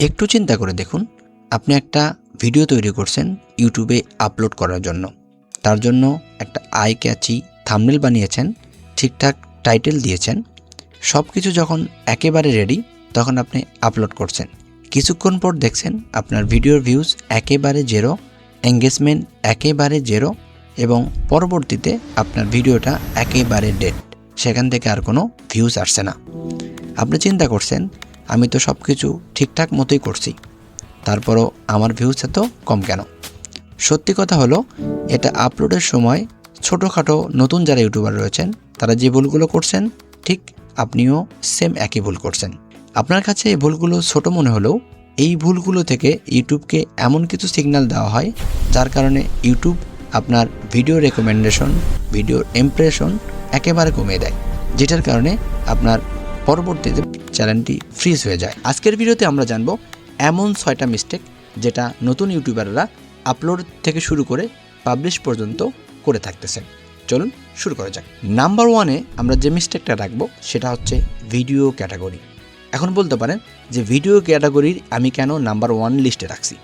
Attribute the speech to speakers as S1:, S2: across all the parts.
S1: একটু চিন্তা করে দেখুন, আপনি একটা ভিডিও তৈরি করছেন ইউটিউবে আপলোড করার জন্য। তার জন্য একটা আই ক্যাচি থাম্বনেল বানিয়েছেন, ঠিকঠাক টাইটেল দিয়েছেন, সব কিছু যখন একেবারে রেডি তখন আপনি আপলোড করছেন। কিছুক্ষণ পর দেখছেন আপনার ভিডিওর ভিউজ একেবারে জেরো, এঙ্গেজমেন্ট একেবারে জেরো এবং পরবর্তীতে আপনার ভিডিওটা একেবারে ডেড, সেখান থেকে আর কোনো ভিউজ আসছে না। আপনি চিন্তা করছেন, আমি তো সব কিছু ঠিকঠাক মতোই করছি, তারপরও আমার ভিউজ এত কম কেন? সত্যি কথা হলো, এটা আপলোডের সময় ছোটোখাটো নতুন যারা ইউটিউবার রয়েছেন তারা যে ভুলগুলো করছেন, ঠিক আপনিও সেম একই ভুল করছেন। আপনার কাছে এই ভুলগুলো ছোট মনে হলেও এই ভুলগুলো থেকে ইউটিউবকে এমন কিছু সিগন্যাল দেওয়া হয় যার কারণে ইউটিউব আপনার ভিডিও রেকমেন্ডেশন, ভিডিওর ইমপ্রেশন একেবারে কমিয়ে দেয়, যেটার কারণে আপনার পরবর্তীতে চ্যানেলটি ফ্রিজ হয়ে যায়। আজকের ভিডিওতে আমরা জানবো এমন 6টা মিস্টেক যেটা নতুন ইউটিউবাররা আপলোড থেকে শুরু করে পাবলিশ পর্যন্ত করে থাকতেছেন। চলুন শুরু করা যাক। নাম্বার 1-এ আমরা যে মিস্টেকটা রাখবো সেটা হচ্ছে ভিডিও ক্যাটাগরি। এখন বলতে পারেন যে ভিডিও ক্যাটাগরির আমি কেন নাম্বার 1 লিস্টে রাখছি?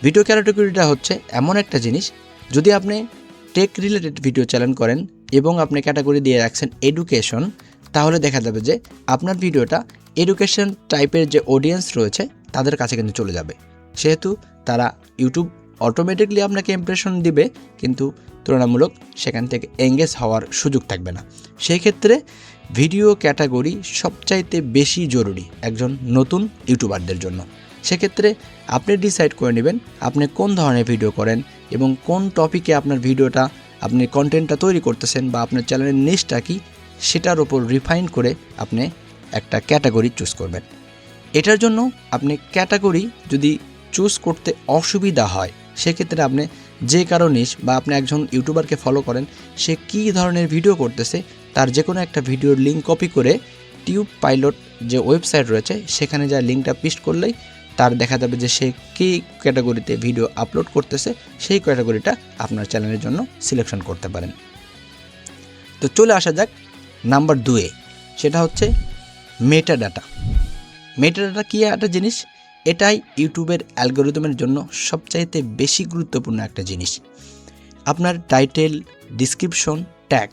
S1: ভিডিও ক্যাটাগরিটা হচ্ছে এমন একটা জিনিস, যদি আপনি টেক রিলেটেড ভিডিও চ্যানেল করেন এবং আপনি ক্যাটাগরি দিয়ে রাখছেন এডুকেশন, তাহলে দেখা যাবে যে আপনার ভিডিওটা এডুকেশন টাইপের যে অডিয়েন্স রয়েছে তাদের কাছে কিন্তু চলে যাবে। সেহেতু তারা ইউটিউব অটোমেটিকলি আপনাকে ইমপ্রেশন দিবে, কিন্তু তুলনামূলক সেখান থেকে এঙ্গেজ হওয়ার সুযোগ থাকবে না। সেই ক্ষেত্রে ভিডিও ক্যাটাগরি সবচাইতে বেশি জরুরি একজন নতুন ইউটিউবারদের জন্য। সেক্ষেত্রে আপনি ডিসাইড করে নেবেন আপনি কোন ধরনের ভিডিও করেন এবং কোন টপিকে আপনার ভিডিওটা, আপনি কন্টেন্টটা তৈরি করতেছেন বা আপনার চ্যানেলের নিশটা কি, সেটার উপর রিফাইন করে আপনি একটা ক্যাটাগরি চুজ করবেন। এটার জন্য আপনি ক্যাটাগরি যদি চুজ করতে অসুবিধা হয়, সেক্ষেত্রে আপনি যে কারো নিশ বা আপনি একজন ইউটিউবারকে ফলো করেন, সে কী ধরনের ভিডিও করতেছে তার যে কোনো একটা ভিডিওর লিঙ্ক কপি করে টিউব পাইলট যে ওয়েবসাইট রয়েছে সেখানে যা লিঙ্কটা পেস্ট করলেই তার দেখা যাবে যে সে কী ক্যাটাগরিতে ভিডিও আপলোড করতেছে, সেই ক্যাটাগরিটা আপনার চ্যানেলের জন্য সিলেকশন করতে পারেন। তো চলে আসা যাক নাম্বার 2-এ, সেটা হচ্ছে মেটাডাটা। মেটাডাটা কী একটা জিনিস? এটাই ইউটিউবের অ্যালগোরিদমের জন্য সবচাইতে বেশি গুরুত্বপূর্ণ একটা জিনিস। আপনার টাইটেল, ডিসক্রিপশন, ট্যাগ,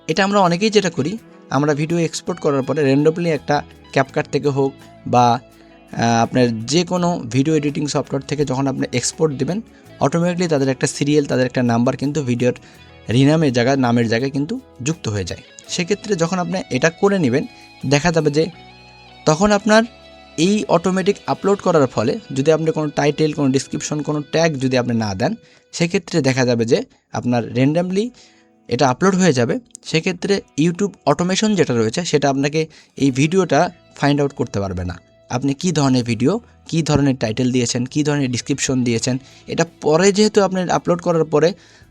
S1: এটা আমরা অনেকেই যেটা করি, আমরা ভিডিও এক্সপোর্ট করার পরে র্যান্ডমলি একটা ক্যাপকাট থেকে হোক বা আপনার যে কোনো ভিডিও এডিটিং সফটওয়্যার থেকে যখন আপনি এক্সপোর্ট দেবেন, অটোমেটিকলি তাদের একটা সিরিয়াল, তাদের একটা নাম্বার কিন্তু ভিডিওর নামের জায়গায় কিন্তু যুক্ত হয়ে যায়। সেক্ষেত্রে যখন আপনি এটা করে নেবেন, দেখা যাবে যে তখন আপনার এই অটোমেটিক আপলোড করার ফলে যদি আপনি কোনো টাইটেল, কোনো ডিসক্রিপশন, কোনো ট্যাগ যদি আপনি না দেন, সেক্ষেত্রে দেখা যাবে যে আপনার র্যান্ডমলি এটা আপলোড হয়ে যাবে। সেক্ষেত্রে ইউটিউব অটোমেশন যেটা রয়েছে সেটা আপনাকে এই ভিডিওটা ফাইন্ড আউট করতে পারবে না আপনি কী ধরনের ভিডিও, কী ধরনের টাইটেল দিয়েছেন, কী ধরনের ডিসক্রিপশন দিয়েছেন। এটা পরে যেহেতু আপনি আপলোড করার পরে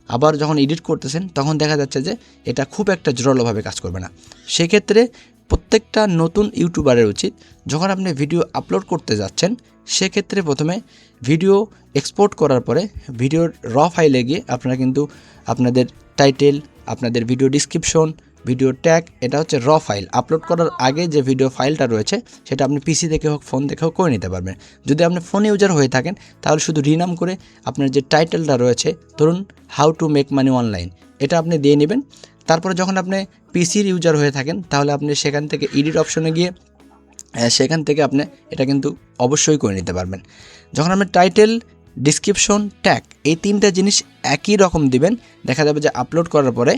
S1: আবার যখন এডিট করতেছেন তখন দেখা যাচ্ছে যে এটা খুব একটা জোরালোভাবে কাজ করবে না। সেক্ষেত্রে প্রত্যেকটা নতুন ইউটিউবারের উচিত, যখন আপনি ভিডিও আপলোড করতে যাচ্ছেন, সেক্ষেত্রে প্রথমে ভিডিও এক্সপোর্ট করার পরে ভিডিওর র ফাইলে গিয়ে আপনারা কিন্তু আপনাদের টাইটেল, আপনাদের ভিডিও ডিসক্রিপশন, ভিডিও ট্যাগ, এটা হচ্ছে র ফাইল। আপলোড করার আগে যে ভিডিও ফাইলটা রয়েছে সেটা আপনি পিসি থেকে হোক, ফোন থেকে হোক করে নিতে পারবেন। যদি আপনি ফোন ইউজার হয়ে থাকেন তাহলে শুধু রিনাম করে আপনার যে টাইটেলটা রয়েছে, ধরুন how to make money online, এটা আপনি দিয়ে নেবেন। তারপরে যখন আপনি পিসির ইউজার হয়ে থাকেন তাহলে আপনি সেখান থেকে এডিট অপশনে গিয়ে সেখান থেকে আপনি এটা কিন্তু অবশ্যই করে নিতে পারবেন। যখন আপনি টাইটেল, ডিসক্রিপশন, ট্যাগ এই 3টা জিনিস একই রকম দিবেন, দেখা যাবে যে আপলোড করার পরে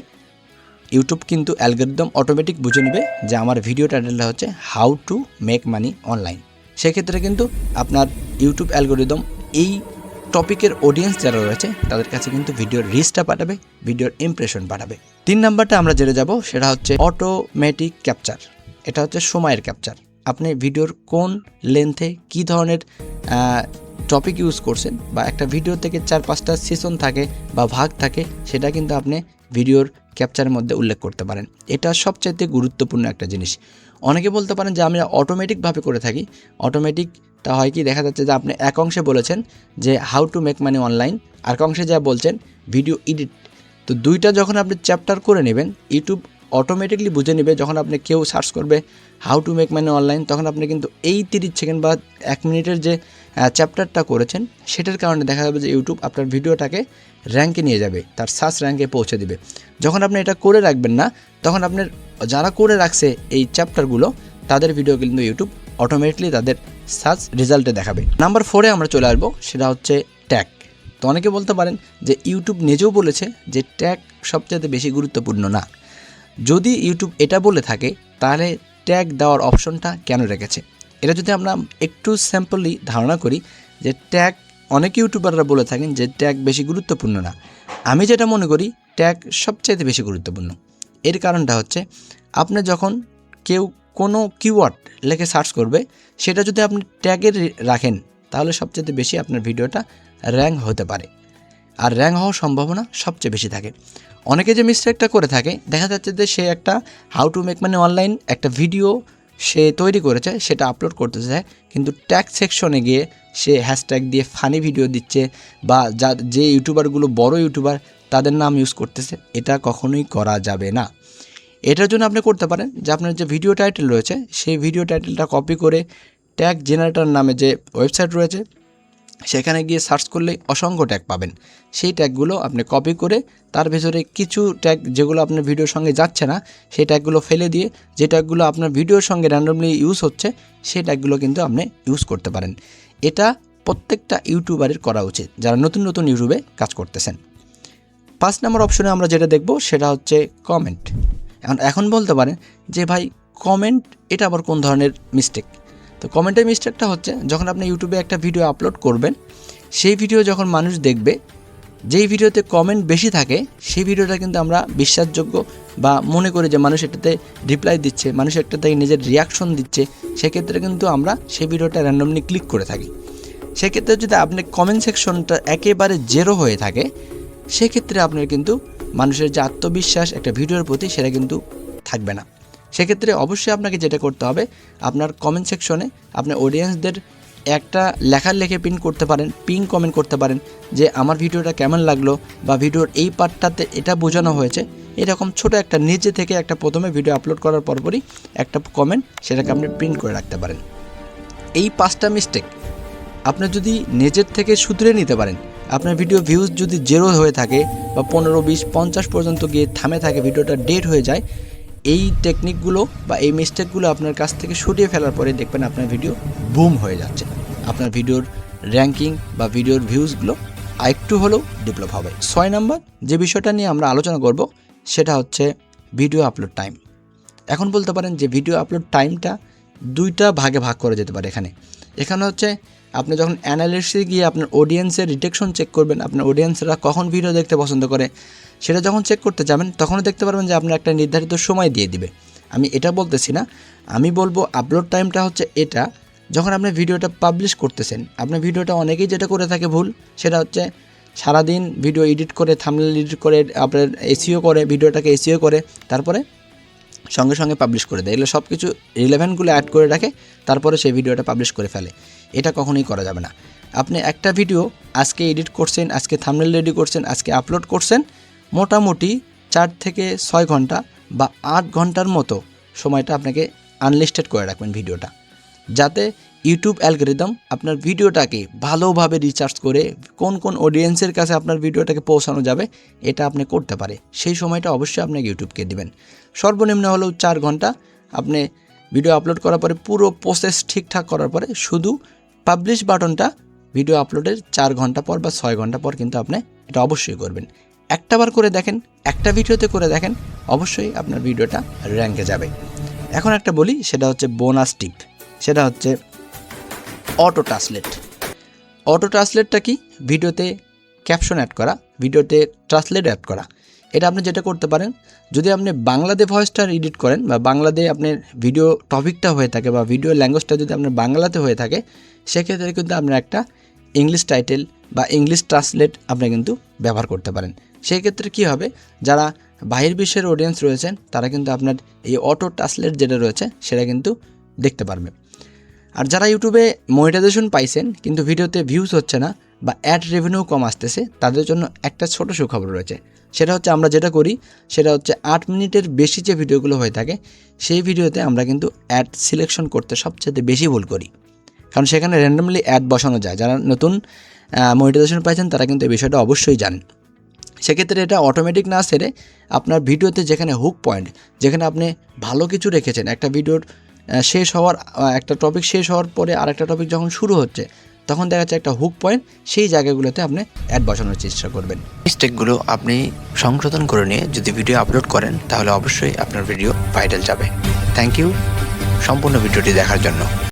S1: ইউটিউব কিন্তু অ্যালগরিদম অটোমেটিক বুঝে নেবে যে আমার ভিডিও টাইটেলটা হচ্ছে how to make money online. সেক্ষেত্রে কিন্তু আপনার ইউটিউব অ্যালগরিদম এই টপিকের অডিয়েন্স যারা রয়েছে তাদের কাছে কিন্তু ভিডিওর রিচটা পাঠাবে, ভিডিওর ইমপ্রেশন পাঠাবে। 3 নাম্বারটা আমরা যেটা যাব সেটা হচ্ছে অটোমেটিক ক্যাপচার। এটা হচ্ছে সময়ের ক্যাপচার। আপনি ভিডিওর কোন লেন্থে কী ধরনের টপিক ইউজ করছেন, বা একটা ভিডিও থেকে 4-5টা সেশন থাকে বা ভাগ থাকে, সেটা কিন্তু আপনি ভিডিওর ক্যাপচারের মধ্যে উল্লেখ করতে পারেন। এটা সবচাইতে গুরুত্বপূর্ণ একটা জিনিস। অনেকে বলতে পারেন যে আমরা অটোমেটিকভাবে করে থাকি। অটোমেটিকটা হয় কি, দেখা যাচ্ছে যে আপনি এক অংশে বলেছেন যে how to make money online, আর এক অংশে যা বলছেন ভিডিও এডিট। তো দুইটা যখন আপনি চ্যাপ্টার করে নেবেন, ইউটিউব অটোমেটিকলি বুঝে নেবে। যখন আপনি কেউ সার্চ করবে how to make money online, তখন আপনি কিন্তু এই 30 সেকেন্ড বা 1 মিনিটের যে চ্যাপ্টারটা করেছেন, সেটার কারণে দেখা যাবে যে ইউটিউব আপনার ভিডিওটাকে র্যাঙ্কে নিয়ে যাবে, তার সার্চ র্যাঙ্কে পৌঁছে দিবে। যখন আপনি এটা করে রাখবেন না, তখন আপনার যারা করে রাখছে এই চ্যাপ্টারগুলো, তাদের ভিডিও কিন্তু ইউটিউব অটোমেটিকলি তাদের সার্চ রেজাল্টে দেখাবে। নাম্বার 4-এ আমরা চলে আসবো, সেটা হচ্ছে ট্যাগ। তো অনেকে বলতে পারেন যে ইউটিউব নিজেও বলেছে যে ট্যাগ সবচেয়ে বেশি গুরুত্বপূর্ণ না। যদি ইউটিউব এটা বলে থাকে, তাহলে ট্যাগ দেওয়ার অপশনটা কেন রেখেছে? এটা যদি আমরা একটু স্যাম্পলি ধারণা করি যে ট্যাগ, অনেক ইউটিউবাররা বলে থাকেন যে ট্যাগ বেশি গুরুত্বপূর্ণ না। আমি যেটা মনে করি ট্যাগ সবচাইতে বেশি গুরুত্বপূর্ণ। এর কারণটা হচ্ছে, আপনি যখন কেউ কোনো কিওয়ার্ড লিখে সার্চ করবে, সেটা যদি আপনি ট্যাগে রাখেন, তাহলে সবচেয়ে বেশি আপনার ভিডিওটা র্যাঙ্ক হতে পারে, আর র্যাঙ্ক হওয়ার সম্ভাবনা সবচেয়ে বেশি থাকে। অনেকে যে মিস্টেকটা করে থাকে, দেখা যাচ্ছে যে সে একটা how to make money online একটা ভিডিও সে তৈরি করেছে, সেটা আপলোড করতে চায়, কিন্তু ট্যাগ সেকশনে গিয়ে সে হ্যাশট্যাগ দিয়ে ফানি ভিডিও দিচ্ছে, বা যে ইউটিউবারগুলো বড় ইউটিউবার তাদের নাম ইউজ করতেছে। এটা কখনোই করা যাবে না। এটার জন্য আপনি করতে পারেন যে আপনার যে ভিডিও টাইটেল রয়েছে, সেই ভিডিও টাইটেলটা কপি করে ট্যাগ জেনারেটর নামে যে ওয়েবসাইট রয়েছে, সেখানে গিয়ে সার্চ করলেই অসংখ্য ট্যাগ পাবেন। সেই ট্যাগগুলো আপনি কপি করে তার ভেতরে কিছু ট্যাগ যেগুলো আপনার ভিডিওর সঙ্গে যাচ্ছে না, সেই ট্যাগগুলো ফেলে দিয়ে যে ট্যাগগুলো আপনার ভিডিওর সঙ্গে র্যান্ডমলি ইউজ হচ্ছে, সেই ট্যাগগুলো কিন্তু আপনি ইউজ করতে পারেন। এটা প্রত্যেকটা ইউটিউবারের করা উচিত, যারা নতুন নতুন ইউটিউবে কাজ করতেছেন। 5 নম্বর অপশনে আমরা যেটা দেখব, সেটা হচ্ছে কমেন্ট। এখন বলতে পারেন যে ভাই, কমেন্ট এটা আবার কোন ধরনের মিস্টেক? তো কমেন্টের মিস্টেকটা হচ্ছে, যখন আপনি ইউটিউবে একটা ভিডিও আপলোড করবেন, সেই ভিডিও যখন মানুষ দেখবে, যেই ভিডিওতে কমেন্ট বেশি থাকে, সেই ভিডিওটা কিন্তু আমরা বিশ্বাসযোগ্য বা মনে করি যে মানুষ এটাতে রিপ্লাই দিচ্ছে, মানুষ এটাতে নিজের রিয়াকশন দিচ্ছে, সেক্ষেত্রে কিন্তু আমরা সেই ভিডিওটা র্যান্ডমলি ক্লিক করে থাকি। সেক্ষেত্রে যদি আপনি কমেন্ট সেকশনটা একেবারে জেরো হয়ে থাকে, সেক্ষেত্রে আপনার কিন্তু মানুষের যে আত্মবিশ্বাস একটা ভিডিওর প্রতি, সেটা কিন্তু থাকবে না। সেক্ষেত্রে অবশ্যই আপনাকে যেটা করতে হবে, আপনার কমেন্ট সেকশনে আপনার অডিয়েন্সদের একটা লেখার লেখে পিন কমেন্ট করতে পারেন যে আমার ভিডিওটা কেমন লাগলো, বা ভিডিওর এই পার্টটাতে এটা বোঝানো হয়েছে, এরকম ছোট একটা নিজে থেকে একটা প্রথমে ভিডিও আপলোড করার পরপরই একটা কমেন্ট, সেটাকে আপনি প্রিন্ট করে রাখতে পারেন। এই 5টা মিস্টেক আপনি যদি নিজের থেকে শুধরে নিতে পারেন, আপনার ভিডিও ভিউজ যদি জেরো হয়ে থাকে বা 15, 20, 50 পর্যন্ত গিয়ে থামে থাকে, ভিডিওটা ডেড হয়ে যায়, এই টেকনিকগুলো বা এই মিস্টেকগুলো আপনার কাছ থেকে সরিয়ে ফেলার পরে দেখবেন আপনার ভিডিও বুম হয়ে যাচ্ছে। আপনার ভিডিওর র্যাঙ্কিং বা ভিডিওর ভিউজগুলো আরেকটু হলেও ডেভেলপ হবে। 6 নম্বর যে বিষয়টা নিয়ে আমরা আলোচনা করব, সেটা হচ্ছে ভিডিও আপলোড টাইম। এখন বলতে পারেন যে ভিডিও আপলোড টাইমটা 2টা ভাগে ভাগ করা যেতে পারে। এখানে হচ্ছে আপনি যখন অ্যানালিসিসে গিয়ে আপনার অডিয়েন্সের রিটেকশন চেক করবেন, আপনার অডিয়েন্সরা কখন ভিডিও দেখতে পছন্দ করে, সেটা যখন চেক করতে যাবেন, তখনও দেখতে পারবেন যে আপনার একটা নির্ধারিত সময় দিয়ে দিবে। আমি এটা বলতেছি না, আমি বলবো আপলোড টাইমটা হচ্ছে এটা, যখন আপনি ভিডিওটা পাবলিশ করতেছেন। আপনার ভিডিওটা অনেকেই যেটা করে থাকে ভুল, সেটা হচ্ছে সারাদিন ভিডিও এডিট করে, থাম্বনেল এডিট করে, আপনার এসইও করে, ভিডিওটাকে এসইও করে, তারপরে সঙ্গে সঙ্গে পাবলিশ করে দেয়। এগুলো সব কিছু রিলেভেন্টগুলো অ্যাড করে রাখে, তারপরে সেই ভিডিওটা পাবলিশ করে ফেলে। এটা কখনোই করা যাবে না। আপনি একটা ভিডিও আজকে এডিট করছেন, আজকে থাম্বনেল রেডি করছেন, আজকে আপলোড করছেন, মোটামুটি 4 থেকে 6 ঘন্টা বা 8 ঘন্টার মতো সময়টা আপনাকে আনলিস্টেড করে রাখবেন ভিডিওটা, যাতে ইউটিউব অ্যালগরিদম আপনার ভিডিওটাকে ভালোভাবে রিসার্চ করে কোন কোন অডিয়েন্সের কাছে আপনার ভিডিওটাকে পৌঁছানো যাবে, এটা আপনি করতে পারে। সেই সময়টা অবশ্যই আপনাকে ইউটিউবকে দিবেন। সর্বনিম্ন হলেও 4 ঘন্টা আপনি ভিডিও আপলোড করার পরে, পুরো প্রসেস ঠিকঠাক করার পরে, শুধু পাবলিশ বাটনটা ভিডিও আপলোডের 4 ঘন্টা পর বা 6 ঘন্টা পর কিন্তু আপনি এটা অবশ্যই করবেন। একটাবার করে দেখেন, একটা ভিডিওতে করে দেখেন, অবশ্যই আপনার ভিডিওটা র্যাঙ্কে যাবে। এখন একটা বলি, সেটা হচ্ছে বোনাস টিপ, সেটা হচ্ছে অটো ট্রান্সলেট। অটো ট্রান্সলেটটা কি? ভিডিওতে ক্যাপশন অ্যাড করা, ভিডিওতে ট্রান্সলেট অ্যাড করা। এটা আপনি যেটা করতে পারেন, যদি আপনি বাংলাতে ভয়েসটা এডিট করেন বা বাংলাতে আপনার ভিডিও টপিকটা হয়ে থাকে বা ভিডিও ল্যাঙ্গুয়েজটা যদি আপনার বাংলাতে হয়ে থাকে, সেক্ষেত্রে কিন্তু আপনার একটা ইংলিশ টাইটেল বা ইংলিশ ট্রান্সলেট আপনি কিন্তু ব্যবহার করতে পারেন। সেই ক্ষেত্রে কী হবে, যারা বাহির বিশ্বের অডিয়েন্স রয়েছেন, তারা কিন্তু আপনার এই অটো ট্রান্সলেট যেটা রয়েছে, সেটা কিন্তু দেখতে পারবে। আর যারা ইউটিউবে মনিটাইজেশন পাইছেন কিন্তু ভিডিওতে ভিউজ হচ্ছে না বা অ্যাড রেভিনিউ কম আসতেছে, তাদের জন্য একটা ছোট সুখবর রয়েছে। সেটা হচ্ছে আমরা যেটা করি, সেটা হচ্ছে 8 মিনিটের বেশি যে ভিডিওগুলো হয়ে থাকে, সেই ভিডিওতে আমরা কিন্তু অ্যাড সিলেকশন করতে সবচেয়ে বেশি ভুল করি। কারণ সেখানে র্যান্ডমলি অ্যাড বসানো যায়। যারা নতুন মনিটাইজেশন পাইছেন তারা কিন্তু এই বিষয়টা অবশ্যই জানেন। সেক্ষেত্রে এটা অটোমেটিক না সেরে আপনার ভিডিওতে যেখানে হুক পয়েন্ট, যেখানে আপনি ভালো কিছু রেখেছেন, একটা ভিডিওর শেষ হওয়ার একটা টপিক শেষ হওয়ার পরে আরেকটা টপিক যখন শুরু হচ্ছে তখন দেখা যাচ্ছে একটা হুক পয়েন্ট, সেই জায়গাগুলোতে আপনি অ্যাড বসানোর চেষ্টা করবেন।
S2: মিস্টেকগুলো আপনি সংশোধন করে নিয়ে যদি ভিডিও আপলোড করেন তাহলে অবশ্যই আপনার ভিডিও ভাইরাল যাবে। থ্যাংক ইউ সম্পূর্ণ ভিডিওটি দেখার জন্য।